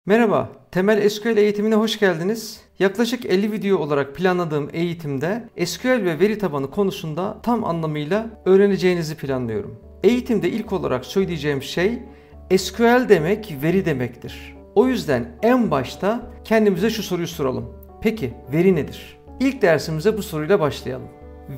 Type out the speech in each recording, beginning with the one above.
Merhaba, Temel SQL eğitimine hoş geldiniz. Yaklaşık 50 video olarak planladığım eğitimde SQL ve veri tabanı konusunda tam anlamıyla öğreneceğinizi planlıyorum. Eğitimde ilk olarak söyleyeceğim şey SQL demek veri demektir. O yüzden en başta kendimize şu soruyu soralım. Peki veri nedir? İlk dersimize bu soruyla başlayalım.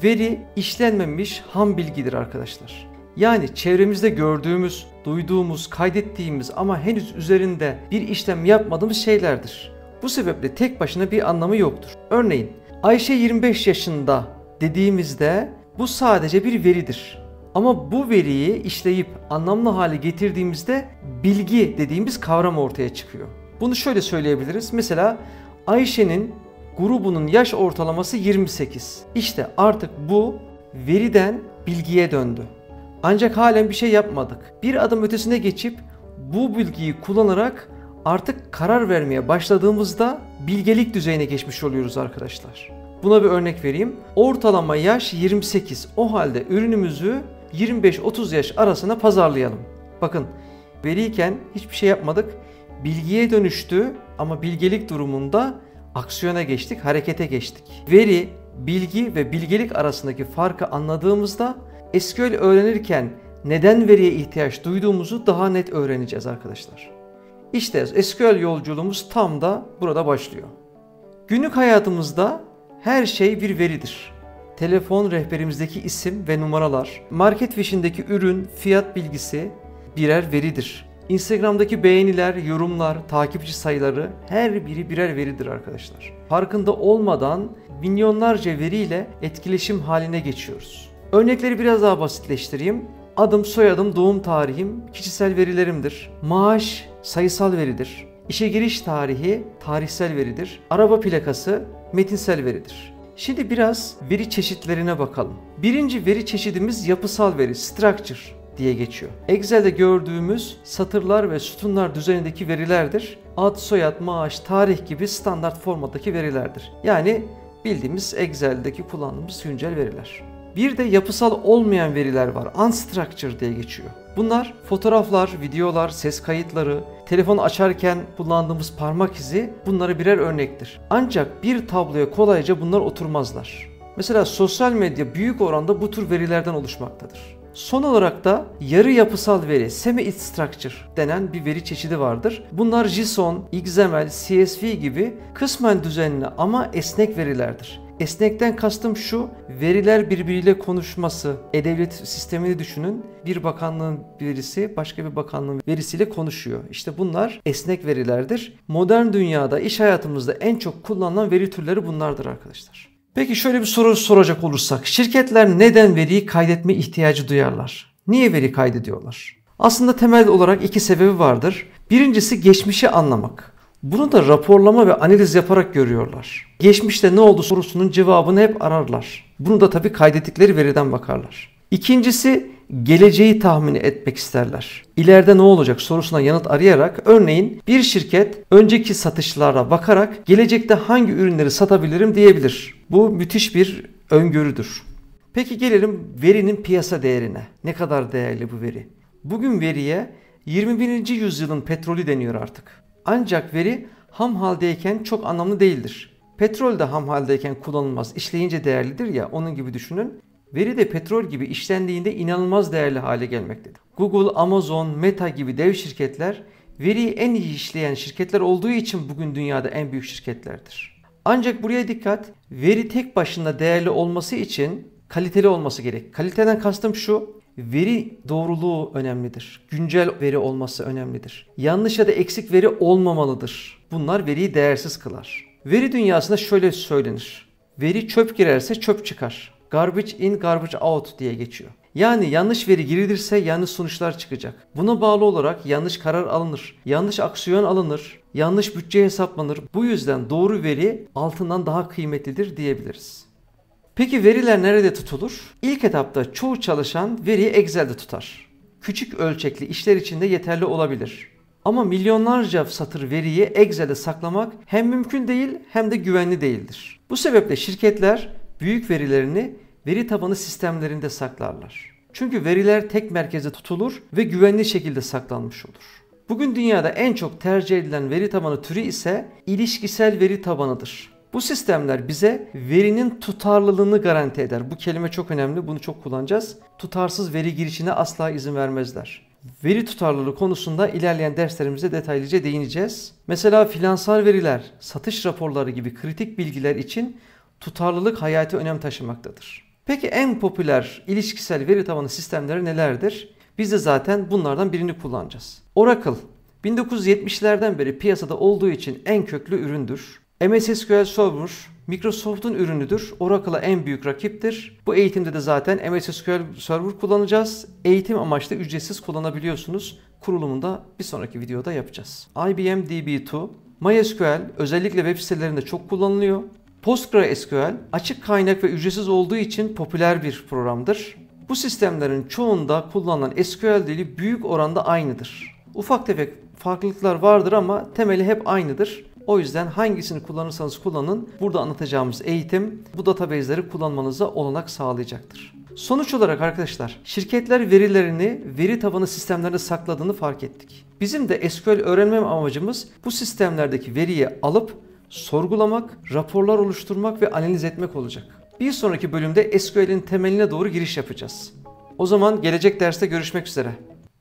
Veri işlenmemiş ham bilgidir arkadaşlar. Yani çevremizde gördüğümüz, duyduğumuz, kaydettiğimiz ama henüz üzerinde bir işlem yapmadığımız şeylerdir. Bu sebeple tek başına bir anlamı yoktur. Örneğin Ayşe 25 yaşında dediğimizde bu sadece bir veridir. Ama bu veriyi işleyip anlamlı hale getirdiğimizde bilgi dediğimiz kavram ortaya çıkıyor. Bunu şöyle söyleyebiliriz. Mesela Ayşe'nin grubunun yaş ortalaması 28. İşte artık bu veriden bilgiye döndü. Ancak halen bir şey yapmadık. Bir adım ötesine geçip bu bilgiyi kullanarak artık karar vermeye başladığımızda bilgelik düzeyine geçmiş oluyoruz arkadaşlar. Buna bir örnek vereyim. Ortalama yaş 28. O halde ürünümüzü 25-30 yaş arasına pazarlayalım. Bakın veriyken hiçbir şey yapmadık. Bilgiye dönüştü ama bilgelik durumunda aksiyona geçtik, harekete geçtik. Veri, bilgi ve bilgelik arasındaki farkı anladığımızda SQL öğrenirken neden veriye ihtiyaç duyduğumuzu daha net öğreneceğiz arkadaşlar. İşte SQL yolculuğumuz tam da burada başlıyor. Günlük hayatımızda her şey bir veridir. Telefon rehberimizdeki isim ve numaralar, market fişindeki ürün, fiyat bilgisi birer veridir. Instagram'daki beğeniler, yorumlar, takipçi sayıları her biri birer veridir arkadaşlar. Farkında olmadan milyonlarca veriyle etkileşim haline geçiyoruz. Örnekleri biraz daha basitleştireyim. Adım, soyadım, doğum tarihim kişisel verilerimdir. Maaş sayısal veridir. İşe giriş tarihi tarihsel veridir. Araba plakası metinsel veridir. Şimdi biraz veri çeşitlerine bakalım. Birinci veri çeşidimiz yapısal veri, structure diye geçiyor. Excel'de gördüğümüz satırlar ve sütunlar düzenindeki verilerdir. Ad, soyad, maaş, tarih gibi standart formattaki verilerdir. Yani bildiğimiz Excel'deki kullandığımız güncel veriler. Bir de yapısal olmayan veriler var. Unstructured diye geçiyor. Bunlar fotoğraflar, videolar, ses kayıtları, telefon açarken kullandığımız parmak izi bunlara birer örnektir. Ancak bir tabloya kolayca bunlar oturmazlar. Mesela sosyal medya büyük oranda bu tür verilerden oluşmaktadır. Son olarak da yarı yapısal veri, semi-structure denen bir veri çeşidi vardır. Bunlar JSON, XML, CSV gibi kısmen düzenli ama esnek verilerdir. Esnekten kastım şu, veriler birbiriyle konuşması. E-Devlet sistemini düşünün. Bir bakanlığın verisi başka bir bakanlığın verisiyle konuşuyor. İşte bunlar esnek verilerdir. Modern dünyada, iş hayatımızda en çok kullanılan veri türleri bunlardır arkadaşlar. Peki şöyle bir soru soracak olursak, şirketler neden veriyi kaydetme ihtiyacı duyarlar? Niye veri kaydediyorlar? Aslında temel olarak iki sebebi vardır. Birincisi geçmişi anlamak. Bunu da raporlama ve analiz yaparak görüyorlar. Geçmişte ne oldu sorusunun cevabını hep ararlar. Bunu da tabii kaydettikleri veriden bakarlar. İkincisi geleceği tahmin etmek isterler. İleride ne olacak sorusuna yanıt arayarak örneğin bir şirket önceki satışlara bakarak gelecekte hangi ürünleri satabilirim diyebilir. Bu müthiş bir öngörüdür. Peki gelelim verinin piyasa değerine. Ne kadar değerli bu veri? Bugün veriye 21. yüzyılın petrolü deniyor artık. Ancak veri ham haldeyken çok anlamlı değildir. Petrol de ham haldeyken kullanılmaz, işleyince değerlidir ya, onun gibi düşünün. Veri de petrol gibi işlendiğinde inanılmaz değerli hale gelmektedir. Google, Amazon, Meta gibi dev şirketler veriyi en iyi işleyen şirketler olduğu için bugün dünyada en büyük şirketlerdir. Ancak buraya dikkat, veri tek başına değerli olması için kaliteli olması gerek. Kaliteden kastım şu, veri doğruluğu önemlidir. Güncel veri olması önemlidir. Yanlış ya da eksik veri olmamalıdır. Bunlar veriyi değersiz kılar. Veri dünyasında şöyle söylenir. Veri çöp girerse çöp çıkar. Garbage in, garbage out diye geçiyor. Yani yanlış veri girilirse yanlış sonuçlar çıkacak. Buna bağlı olarak yanlış karar alınır, yanlış aksiyon alınır, yanlış bütçe hesaplanır. Bu yüzden doğru veri altından daha kıymetlidir diyebiliriz. Peki veriler nerede tutulur? İlk etapta çoğu çalışan veriyi Excel'de tutar. Küçük ölçekli işler için de yeterli olabilir. Ama milyonlarca satır veriyi Excel'de saklamak hem mümkün değil hem de güvenli değildir. Bu sebeple şirketler büyük verilerini veri tabanı sistemlerinde saklarlar. Çünkü veriler tek merkezde tutulur ve güvenli şekilde saklanmış olur. Bugün dünyada en çok tercih edilen veri tabanı türü ise ilişkisel veri tabanıdır. Bu sistemler bize verinin tutarlılığını garanti eder. Bu kelime çok önemli, bunu çok kullanacağız. Tutarsız veri girişine asla izin vermezler. Veri tutarlılığı konusunda ilerleyen derslerimizde detaylıca değineceğiz. Mesela finansal veriler, satış raporları gibi kritik bilgiler için tutarlılık hayati önem taşımaktadır. Peki en popüler ilişkisel veri tabanı sistemleri nelerdir? Biz de zaten bunlardan birini kullanacağız. Oracle, 1970'lerden beri piyasada olduğu için en köklü üründür. MS SQL Server, Microsoft'un ürünüdür. Oracle'a en büyük rakiptir. Bu eğitimde de zaten MS SQL Server kullanacağız. Eğitim amaçlı ücretsiz kullanabiliyorsunuz. Kurulumunu da bir sonraki videoda yapacağız. IBM DB2, MySQL özellikle web sitelerinde çok kullanılıyor. PostgreSQL açık kaynak ve ücretsiz olduğu için popüler bir programdır. Bu sistemlerin çoğunda kullanılan SQL dili büyük oranda aynıdır. Ufak tefek farklılıklar vardır ama temeli hep aynıdır. O yüzden hangisini kullanırsanız kullanın, burada anlatacağımız eğitim bu database'leri kullanmanıza olanak sağlayacaktır. Sonuç olarak arkadaşlar, şirketler verilerini veri tabanı sistemlerine sakladığını fark ettik. Bizim de SQL öğrenme amacımız bu sistemlerdeki veriyi alıp sorgulamak, raporlar oluşturmak ve analiz etmek olacak. Bir sonraki bölümde SQL'in temeline doğru giriş yapacağız. O zaman gelecek derste görüşmek üzere.